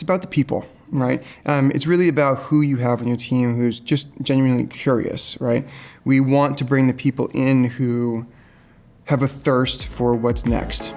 It's about the people, right? It's really about who you have on your team who's just genuinely curious, right? We want to bring the people in who have a thirst for what's next.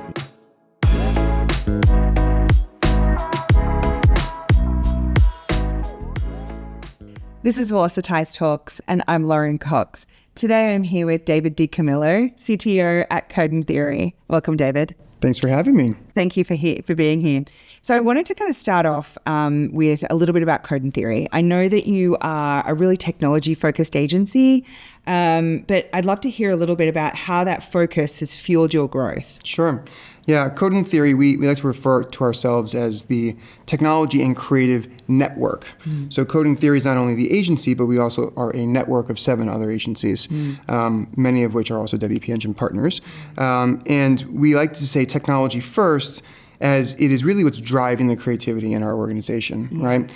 This is Velocitize Talks, and I'm Lauren Cox. Today I'm here with David DiCamillo, CTO at Code and Theory. Welcome, David. Thanks for having me. Thank you for being here. So I wanted to kind of start off with a little bit about Code and Theory. I know that you are a really technology-focused agency, but I'd love to hear a little bit about how that focus has fueled your growth. Sure. Yeah, Code and Theory, we like to refer to ourselves as the technology and creative network. So Code and Theory is not only the agency, but we also are a network of 7 other agencies, many of which are also WP Engine partners. And we like to say technology first, as it is really what's driving the creativity in our organization, right?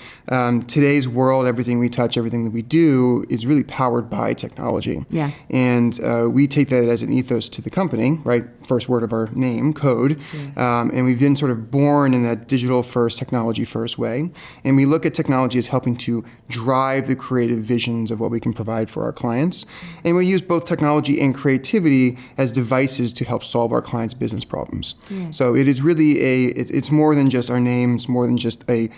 Today's world, everything we touch, everything that we do is really powered by technology. Yeah. And we take that as an ethos to the company, right? First word of our name, code. And we've been sort of born in that digital first, technology first way. And we look at technology as helping to drive the creative visions of what we can provide for our clients. And we use both technology and creativity as devices to help solve our clients' business problems. So it is really it's more than just our names, more than just a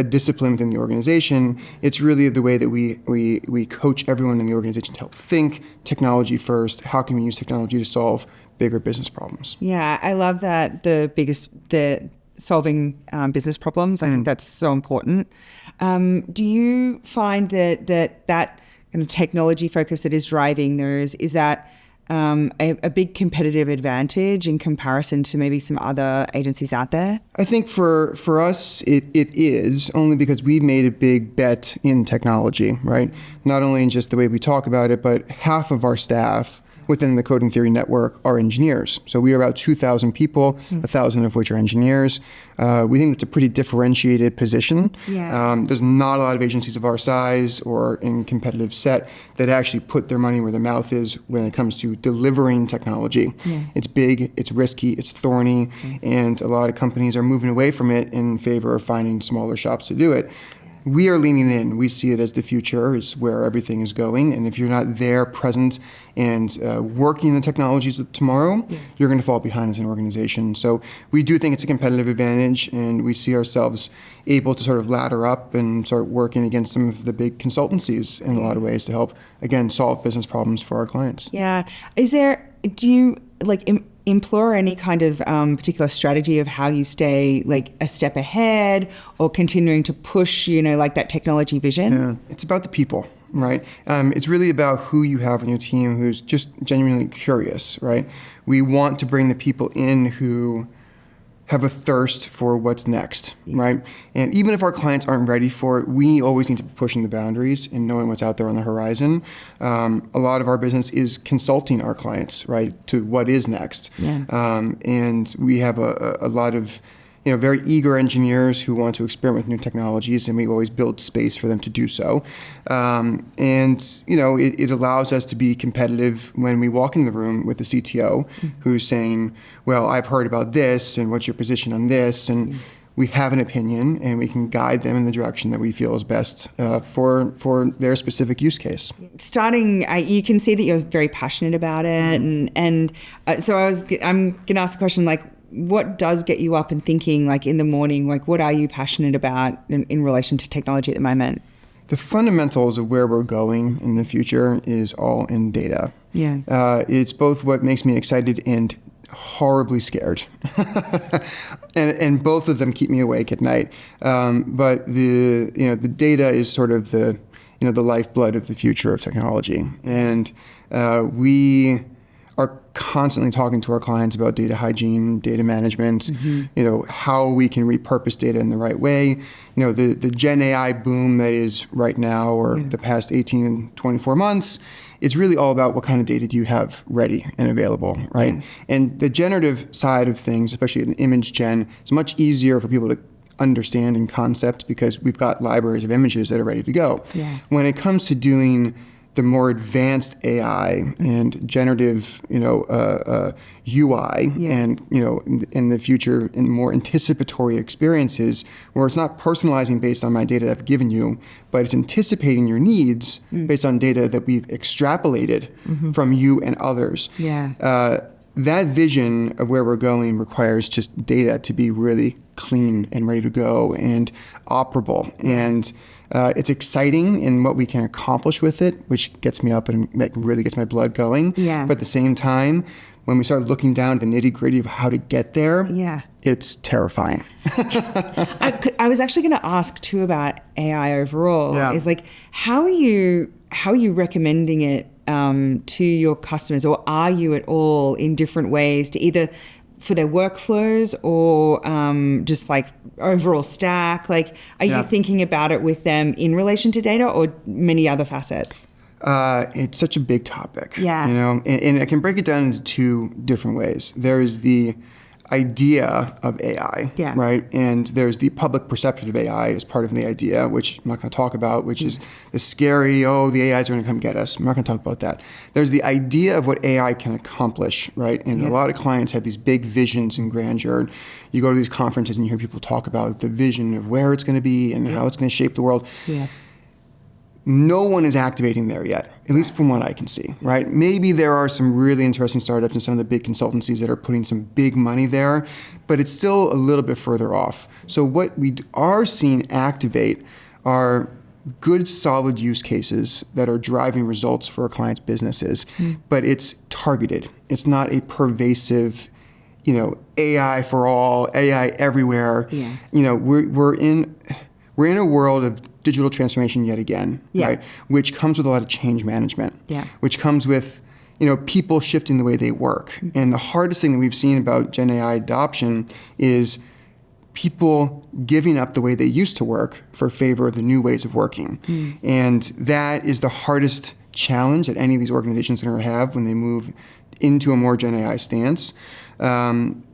discipline within the organization. It's really the way that we coach everyone in the organization to help think technology first. How can we use technology to solve bigger business problems? Yeah, I love that the solving business problems. I think that's so important. Do you find that kind of technology focus that is driving theirs, is that a big competitive advantage in comparison to maybe some other agencies out there? I think for us, it is, only because we've made a big bet in technology, right? Not only in just the way we talk about it, but half of our staff within the Code and Theory network are engineers. So we are about 2,000 people, 1,000 of which are engineers. We think that's a pretty differentiated position. There's not a lot of agencies of our size or in competitive set that actually put their money where their mouth is when it comes to delivering technology. It's big, it's risky, it's thorny, and a lot of companies are moving away from it in favor of finding smaller shops to do it. We are leaning in. We see it as the future, is where everything is going. And if you're not there, present, and working the technologies of tomorrow, you're going to fall behind as an organization. So we do think it's a competitive advantage, and we see ourselves able to sort of ladder up and start working against some of the big consultancies in a lot of ways to help, again, solve business problems for our clients. Do you employ any kind of particular strategy of how you stay a step ahead or continuing to push, that technology vision? Yeah, it's about the people, right? It's really about who you have on your team who's just genuinely curious, right? We want to bring the people in who have a thirst for what's next, right? And even if our clients aren't ready for it, we always need to be pushing the boundaries and knowing what's out there on the horizon. A lot of our business is consulting our clients, right, to what is next. And we have a lot of very eager engineers who want to experiment with new technologies, and we always build space for them to do so. It allows us to be competitive when we walk in the room with the CTO who's saying, well, I've heard about this, and what's your position on this? And we have an opinion, and we can guide them in the direction that we feel is best for their specific use case. You can see that you're very passionate about it, so I'm going to ask a question what does get you up and thinking in the morning? What are you passionate about in relation to technology at the moment? The fundamentals of where we're going in the future is all in data. It's both what makes me excited and horribly scared. and both of them keep me awake at night. But the data is sort of the lifeblood of the future of technology. And we are constantly talking to our clients about data hygiene, data management, how we can repurpose data in the right way. The Gen AI boom that is right now, or the past 18, 24 months, it's really all about what kind of data do you have ready and available, right? And the generative side of things, especially in image gen, is much easier for people to understand in concept because we've got libraries of images that are ready to go. When it comes to doing the more advanced AI and generative, UI, and in the future, in more anticipatory experiences, where it's not personalizing based on my data I've given you, but it's anticipating your needs based on data that we've extrapolated from you and others. That vision of where we're going requires just data to be really clean and ready to go and operable. And it's exciting in what we can accomplish with it, which gets me up and really gets my blood going. But at the same time, when we start looking down at the nitty-gritty of how to get there, it's terrifying. I was actually going to ask too about AI overall. Is like, how are you recommending it to your customers, or are you at all in different ways to either for their workflows or just like overall stack? Like, are you thinking about it with them in relation to data or many other facets? It's such a big topic, and I can break it down into two different ways. There is the idea of AI, right? And there's the public perception of AI as part of the idea, which I'm not going to talk about, which is the scary, the AIs are going to come get us. I'm not going to talk about that. There's the idea of what AI can accomplish, right? And a lot of clients have these big visions and grandeur. You go to these conferences and you hear people talk about the vision of where it's going to be and how it's going to shape the world. No one is activating there yet, at least from what I can see, right? Maybe there are some really interesting startups and some of the big consultancies that are putting some big money there, but it's still a little bit further off. So what we are seeing activate are good, solid use cases that are driving results for our clients' businesses, but it's targeted. It's not a pervasive, AI for all, AI everywhere. We're in a world of digital transformation yet again, right? Which comes with a lot of change management, which comes with, people shifting the way they work. And the hardest thing that we've seen about Gen AI adoption is people giving up the way they used to work for favor of the new ways of working. And that is the hardest challenge that any of these organizations are going to have when they move into a more Gen AI stance.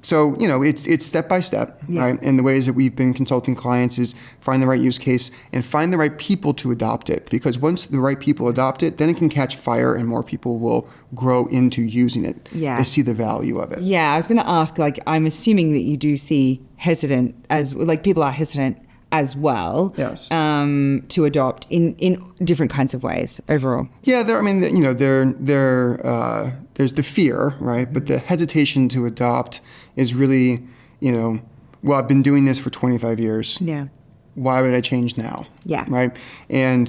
So, it's step by step, right? And the ways that we've been consulting clients is find the right use case and find the right people to adopt it. Because once the right people adopt it, then it can catch fire and more people will grow into using it. They see the value of it. I was going to ask, I'm assuming that you do see people are hesitant as well to adopt in different kinds of ways overall. There's the fear, right? But the hesitation to adopt is really, I've been doing this for 25 years. Why would I change now? Right? And,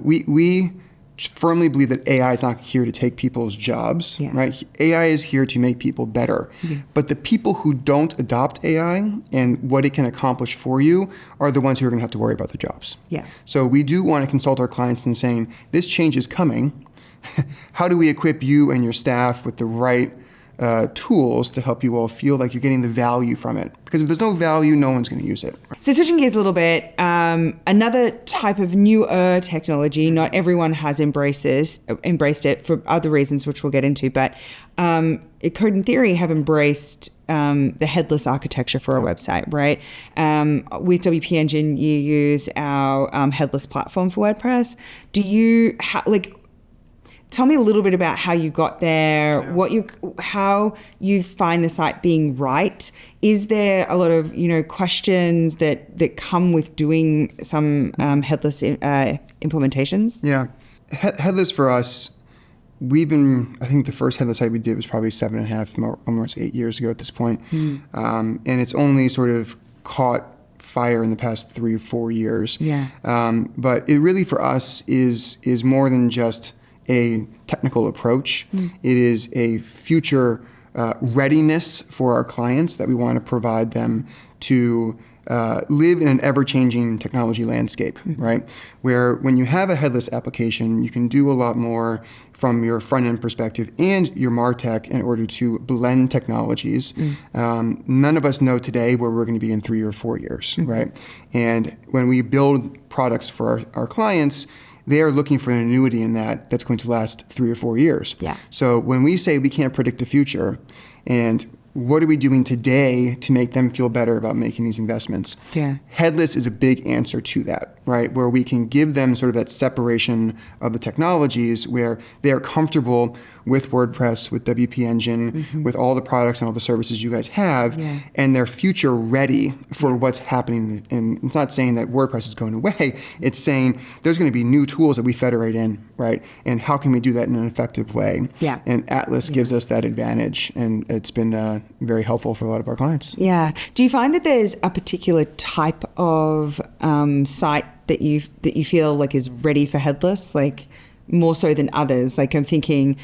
we firmly believe that AI is not here to take people's jobs, right? AI is here to make people better. But the people who don't adopt AI and what it can accomplish for you are the ones who are going to have to worry about their jobs. So we do want to consult our clients in saying, this change is coming. How do we equip you and your staff with the right tools to help you all feel like you're getting the value from it? Because if there's no value, no one's going to use it. So switching gears a little bit, another type of newer technology, not everyone has embraced it for other reasons, which we'll get into, but Code and Theory have embraced the headless architecture for a website, right? With WP Engine, you use our headless platform for WordPress. Do you tell me a little bit about how you got there, how you find the site being right. Is there a lot of questions that come with doing some headless implementations? Headless for us, I think the first headless site we did was probably 7.5, almost 8 years ago at this point. And it's only sort of caught fire in the past 3 or 4 years. But it really for us is more than just a technical approach. It is a future readiness for our clients that we want to provide them to live in an ever-changing technology landscape, right? Where when you have a headless application, you can do a lot more from your front-end perspective and your MarTech in order to blend technologies. None of us know today where we're going to be in 3 or 4 years, right? And when we build products for our clients, they are looking for an annuity in that's going to last 3 or 4 years. So when we say we can't predict the future, and what are we doing today to make them feel better about making these investments? Yeah. Headless is a big answer to that, right? Where we can give them sort of that separation of the technologies where they are comfortable with WordPress, with WP Engine, with all the products and all the services you guys have, and they're future ready for what's happening. And it's not saying that WordPress is going away. It's saying there's going to be new tools that we federate in, right? And how can we do that in an effective way? Yeah. And Atlas gives us that advantage, and it's been very helpful for a lot of our clients. Yeah. Do you find that there's a particular type of site that you feel like is ready for headless, like more so than others? Like I'm thinking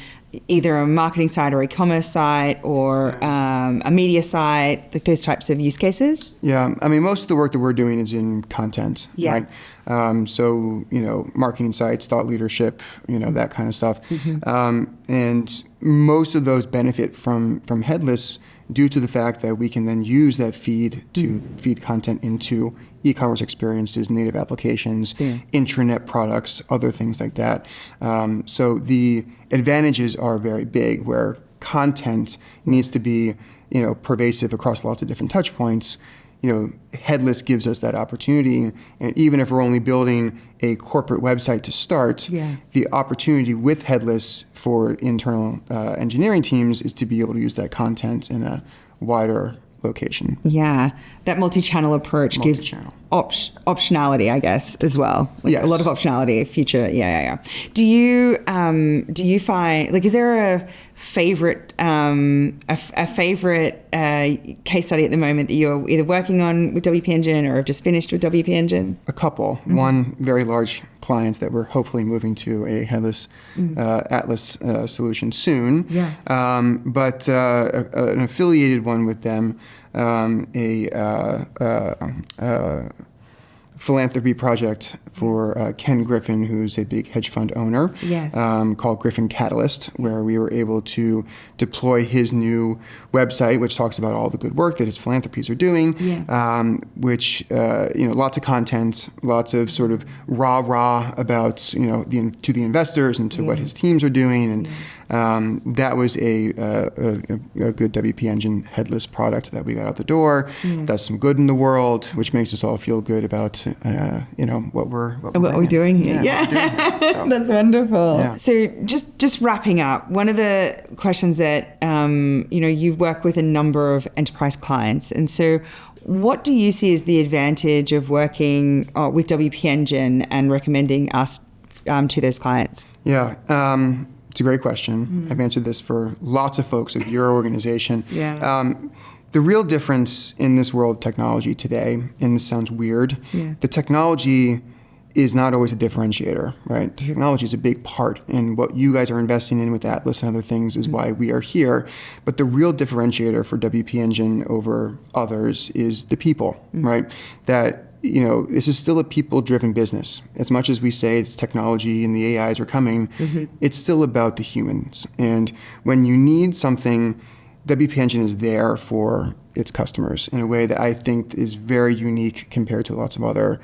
either a marketing site or e-commerce site or a media site, like those types of use cases? Yeah, I mean, most of the work that we're doing is in content, right? So, marketing sites, thought leadership, that kind of stuff. And most of those benefit from headless due to the fact that we can then use that feed to feed content into e-commerce experiences, native applications, intranet products, other things like that. So the advantages are very big where content needs to be, pervasive across lots of different touch points. Headless gives us that opportunity. And even if we're only building a corporate website to start, the opportunity with Headless for internal engineering teams is to be able to use that content in a wider location. Yeah, that multi-channel approach gives optionality, I guess, as well. Like a lot of optionality, future. Yeah. Do you find, like, is there a favorite case study at the moment that you're either working on with WP Engine or have just finished with WP Engine? A couple. One very large client that we're hopefully moving to a headless Atlas solution soon. But an affiliated one with them, philanthropy project for Ken Griffin, who's a big hedge fund owner, called Griffin Catalyst, where we were able to deploy his new website, which talks about all the good work that his philanthropies are doing, which, lots of content, lots of sort of rah-rah about, to the investors and to what his teams are doing. And that was a good WP Engine headless product that we got out the door. Does some good in the world, which makes us all feel good about what we're doing here. So. That's wonderful. So just wrapping up, one of the questions that you work with a number of enterprise clients, and so what do you see as the advantage of working with WP Engine and recommending us to those clients? It's a great question. I've answered this for lots of folks of your organization. The real difference in this world of technology today, and this sounds weird, the technology is not always a differentiator, right? The technology is a big part, and what you guys are investing in with Atlas and other things is why we are here. But the real differentiator for WP Engine over others is the people, right? That this is still a people-driven business. As much as we say it's technology and the AIs are coming, it's still about the humans. And when you need something, WP Engine is there for its customers in a way that I think is very unique compared to lots of other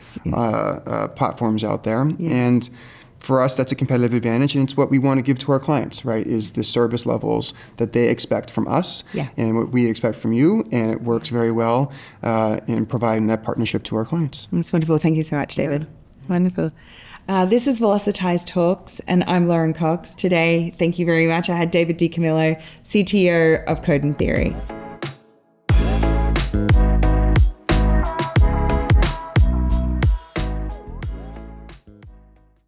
platforms out there. And for us, that's a competitive advantage, and it's what we want to give to our clients, right, is the service levels that they expect from us and what we expect from you, and it works very well in providing that partnership to our clients. That's wonderful. Thank you so much, David. Wonderful. This is Velocitize Talks, and I'm Lauren Cox. Today, thank you very much. I had David DiCamillo, CTO of Code and Theory.